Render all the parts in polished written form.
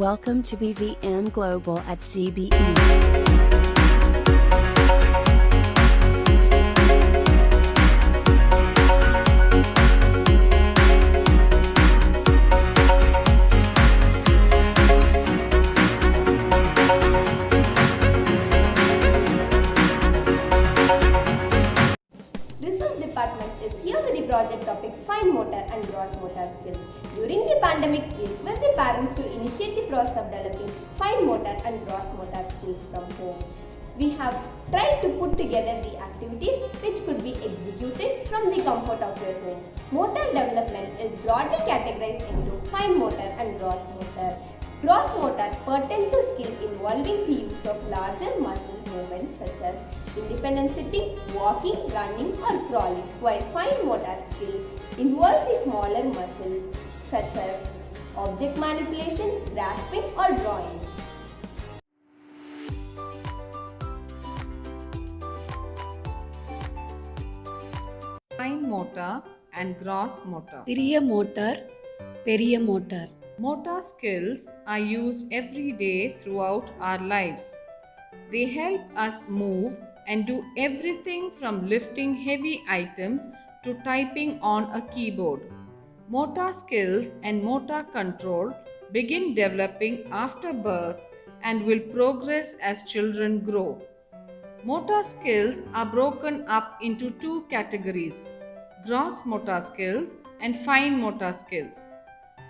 Welcome to BVM Global at CBE. Research department is here with the project topic fine motor and gross motor skills. During the pandemic, we request the parents to initiate the process of developing fine motor and gross motor skills from home. We have tried to put together the activities which could be executed from the comfort of your home. Motor development is broadly categorized into fine motor and gross motor. Gross motor pertain to skill involving the use of larger muscle movements such as independent sitting, walking, running or crawling, while fine motor skill involves the smaller muscle such as object manipulation, grasping or drawing. Fine motor and gross motor. சிறிய motor, பெரிய motor. Motor skills are used every day throughout our lives. They help us move and do everything from lifting heavy items to typing on a keyboard. Motor skills and motor control begin developing after birth and will progress as children grow. Motor skills are broken up into two categories: gross motor skills and fine motor skills.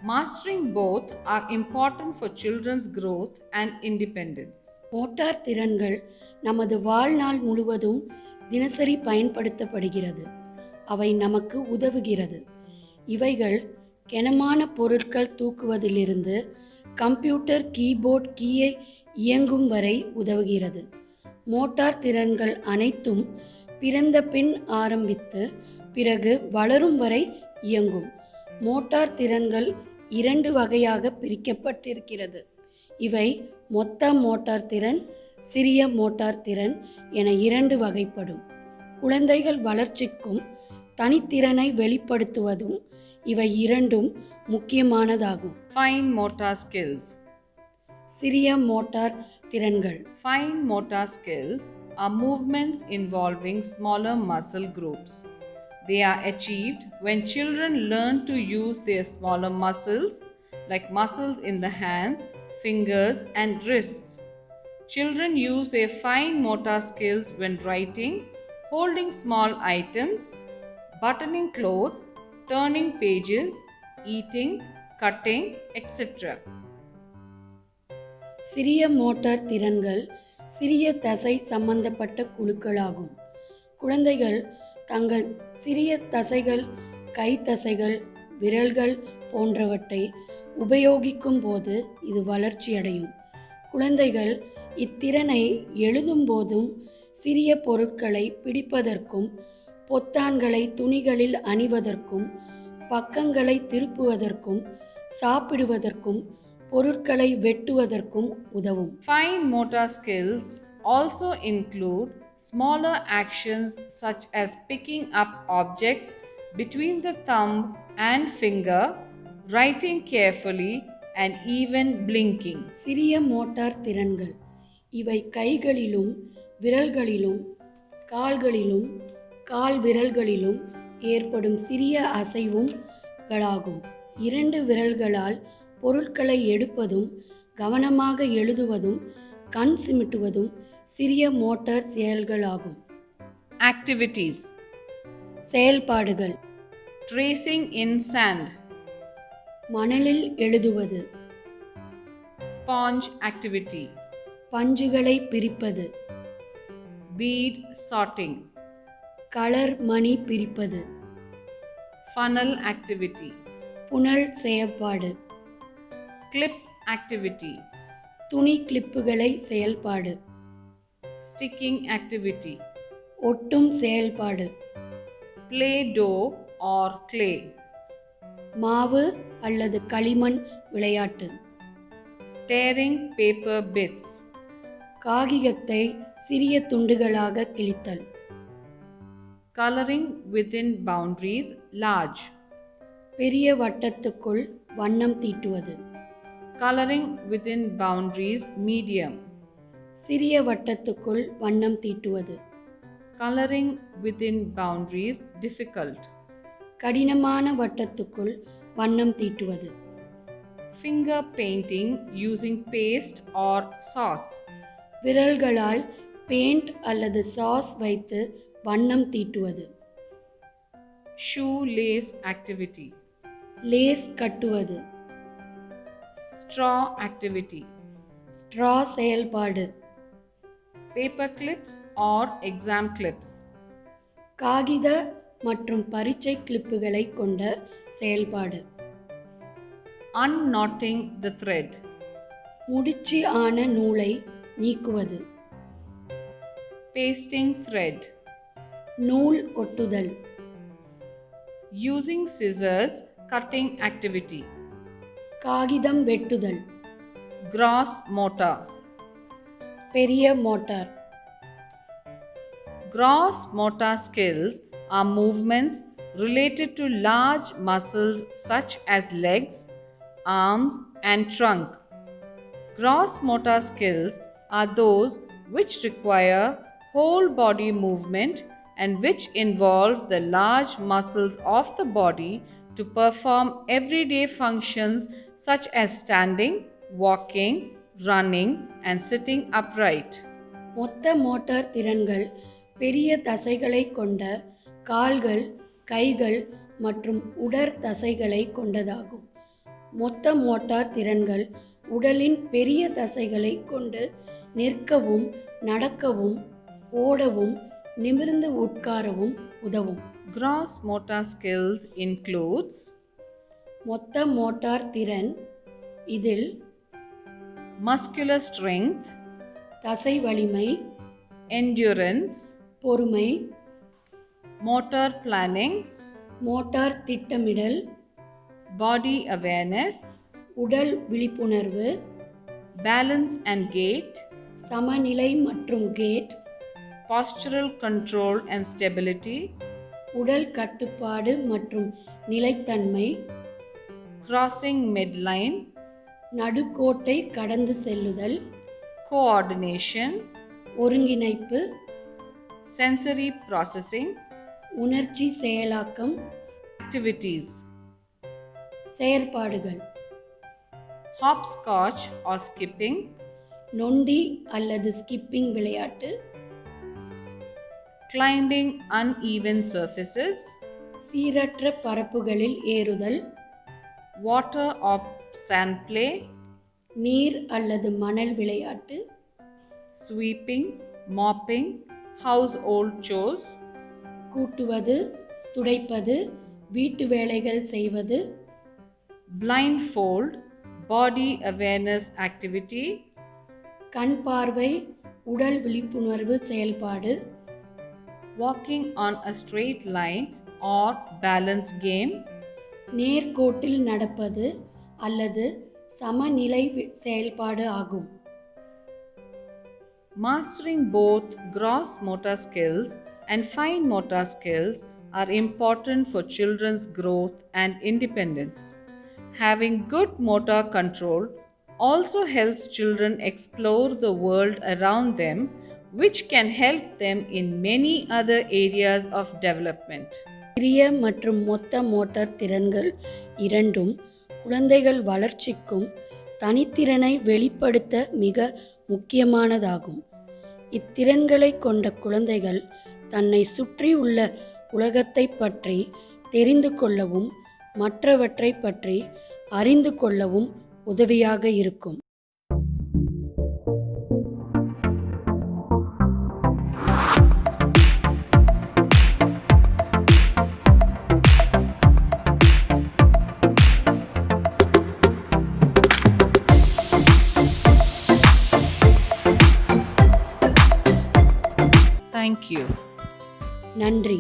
Mastering both are important for children's growth and independence. Motor திறன்கள் நமது வாழ்நாள் முழுவதும் தினசரி பயன்படுத்தப்படுகிறது. அவை நமக்கு உதவுகிறது. இவைகள் கனமான பொருட்கள் தூக்குவதிலிருந்து கம்ப்யூட்டர் கீபோர்ட் கீயை இயங்கும் வரை உதவுகிறது. மோட்டார் திறன்கள் அனைத்தும் பிறந்த பின் ஆரம்பித்து பிறகு வளரும் வரை இயங்கும். மோட்டார் திறன்கள் 2 வகையாக பிரிக்கப்பட்டிருக்கிறது. இவை மொத்த மோட்டார் திறன், சிறிய மோட்டார் திறன் என 2 வகைப்படும். குழந்தைகள் வளர்ச்சிக்கும் தனித்திறனை வெளிப்படுத்துவதும் இவை 2ம் முக்கியமானதாகும். Fine motor skills. சிறிய மோட்டார் திறன்கள். Fine motor skills are movements involving smaller muscle groups. They are achieved when children learn to use their smaller muscles, like muscles in the hands, fingers, and wrists. Children use their fine motor skills when writing, holding small items, buttoning clothes, turning pages, eating, cutting, etc. சிறிய motor திறன்கள் சிறிய தசை சம்பந்தப்பட்ட குழுக்களாகும். குழந்தைகள் தங்கள் சிறிய தசைகள், கை தசைகள், விரல்கள் போன்றவற்றை உபயோகிக்கும் போது இது வளர்ச்சியடையும். குழந்தைகள் இத்திறனை எழுதும் போதும், சிறிய பொருட்களை பிடிப்பதற்கும், பொத்தான்களை துணிகளில் அணிவதற்கும், பக்கங்களை திருப்புவதற்கும், சாப்பிடுவதற்கும், பொருட்களை வெட்டுவதற்கும் உதவும். Fine motor skills also include smaller actions such as picking up objects between the thumb and finger, writing carefully and even blinking. சிறிய மோட்டார் திறன்கள் இவை கைகளிலும் விரல்களிலும் கால்களிலும் கால் விரல்களிலும் ஏற்படும் சிறிய அசைவுகளாகும். 2 விரல்களால் பொருட்களை எடுப்பதும் கவனமாக எழுதுவதும் கண் சிமிட்டுவதும் சிறிய மோட்டார் செயல்களாகும். Activities. செயல்பாடுகள். Tracing in sand. மணலில் எழுதுவது. Sponge activity. பஞ்சுகளை பிரிப்பது. Bead sorting. கலர் மணி பிரிப்பது. Funnel activity. புனல் செயல்பாடு. Clip activity. துணி கிளிப்புகளை செயல்பாடு. Sticking activity. ஒட்டும் செயல்பாடு. Play-Doh or clay. மாவு அல்லது களிமண் விளையாட்டு. Tearing paper bits. காகிதத்தை சிறிய துண்டுகளாக கிழித்தல். Coloring within boundaries large. பெரிய வட்டத்துக்குள் வண்ணம் தீட்டுவது. Coloring within boundaries medium. சிறிய வட்டத்துக்குள் வண்ணம் தீட்டுவது. Coloring within boundaries difficult. கடினமான வட்டத்துக்குள் வண்ணம் தீட்டுவது. Finger painting using paste or sauce. விரல்களால் பெயிண்ட் அல்லது சாஸ் வைத்து வண்ணம் தீட்டுவது. Shoelace activity. லேஸ் கட்டுவது. Straw activity. ஸ்ட்ரா செயல்பாடு. Paper clips or exam clips. காகித மற்றும் பரீட்சை கிளிப்புகளை கொண்ட செயல்பாடு. Unknotting the thread. முடிச்சு ஆன நூலை நீக்குவது. Pasting thread. நூல் ஒட்டுதல். Using scissors cutting activity. காகிதம் வெட்டுதல். Gross motor. பெரிய motor. Gross motor skills are movements related to large muscles such as legs, arms, and trunk. Gross motor skills are those which require whole body movement and which involve the large muscles of the body to perform everyday functions such as standing, walking, running, and sitting upright. மொத்த motor திறன்கள் பெரிய தசைகளை கொண்ட கால்கள், கைகள் மற்றும் உடற் தசைகளை கொண்டதாகும். மொத்த மோட்டார் திறன்கள் உடலின் பெரிய தசைகளை கொண்டு நிற்கவும், நடக்கவும், ஓடவும், நிமிர்ந்து உட்காரவும் உதவும். Gross motor skills includes மொத்த மோட்டார் திறன் இதில் muscular strength, தசை வலிமை, endurance, பொறுமை, motor planning, மோட்டார் திட்டமிடல், body awareness, உடல் விழிப்புணர்வு, balance and gait, சமநிலை மற்றும் gate, postural control and stability, உடல் கட்டுப்பாடு மற்றும் நிலைத்தன்மை, crossing midline, நடுக்கோட்டை கடந்து செல்லுதல், coordination, ஒருங்கிணைப்பு, sensory processing, உணர்ச்சி செயலாக்கம், activities, செயற்பாடுகள், hopscotch or skipping, நொண்டி அல்லது ஸ்கிப்பிங் விளையாட்டு, climbing uneven surfaces, சீரற்ற பரப்புகளில் ஏறுதல், water or sand play, நீர் அல்லது மணல் விளையாட்டு, sweeping, mopping, household chores, கூட்டுவது, துடைப்பது, வீட்டு வேலைகள் செய்வது, blindfold, body awareness activity, கண் பார்வை, உடல் விழிப்புணர்வு செயல்பாடு, walking on a straight line or balance game, நேர்கோட்டில் நடப்பது அல்லது சமநிலை செயல்பாடு ஆகும். Mastering both gross motor skills and fine motor skills are important for children's growth and independence. Having good motor control also helps children explore the world around them, which can help them in many other areas of development. சிறிய மற்றும் மொத்த motor திறன்கள் இரண்டும் குழந்தைகள் வளர்ச்சிக்கும் தனித்திறனை வெளிப்படுத்த மிக முக்கியமானதாகும். இத்திறன்களை கொண்ட குழந்தைகள் தன்னை சுற்றி உள்ள உலகத்தை பற்றி தெரிந்து கொள்ளவும் மற்றவற்றை பற்றி அறிந்து கொள்ளவும் உதவியாக இருக்கும். Thank you. நன்றி.